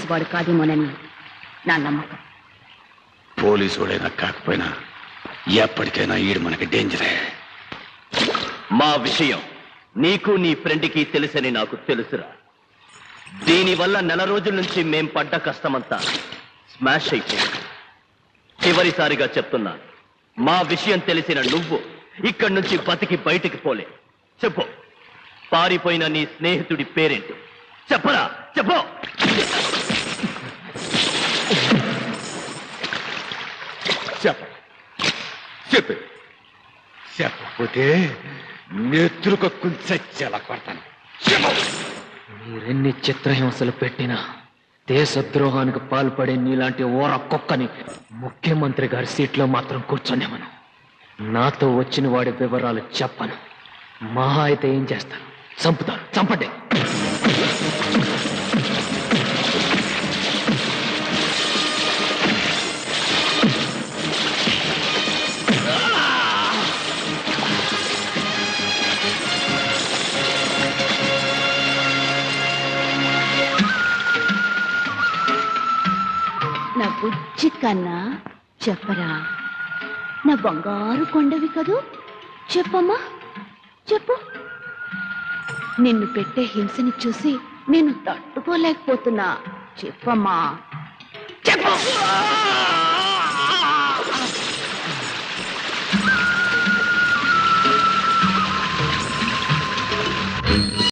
Police వాడు కాదేమోనని నా నమ్మకం. పోలీసు వాడైనా కాకపోయినా ఎప్పటికైనా ఈడు మనకి డేంజరే. మా విషయం నీకు నీ ఫ్రెండ్కి తెలుసని నాకు తెలుసురా. దీనివల్ల నెల రోజుల నుంచి మేం పడ్డ కష్టమంతా స్మాష్ అయిపోయింది. చివరిసారిగా చెప్తున్నా, మా విషయం తెలిసిన నువ్వు ఇక్కడి నుంచి బతికి బయటికి పోలే. చెప్పు, పారిపోయిన నీ స్నేహితుడి పేరేంటి? చెప్పరా, చెప్పు. చెప్పు చెప్పకపోతే నెత్తురుకు కుంచెలా కొడతాను. మీరెన్ని చిత్రహింసలు పెట్టినా దేశద్రోహానికి పాల్పడే నీలాంటి ఓర కుక్కని ముఖ్యమంత్రి గారి సీట్లో మాత్రం కూర్చోనేమను. నాతో వచ్చిన వాడి వివరాలు చెప్పను. మహా అయితే ఏం చేస్తాను? చంపుతాను. చంపండి. నా బుజ్జి కన్నా చెప్పరా, నా బంగారు కొండవి కదూ, చెప్పమ్మా చెప్పు. నిన్ను పెట్టే హింసని చూసి నేను తట్టుకోలేకపోతున్నా. చెప్పమ్మా చెప్పు.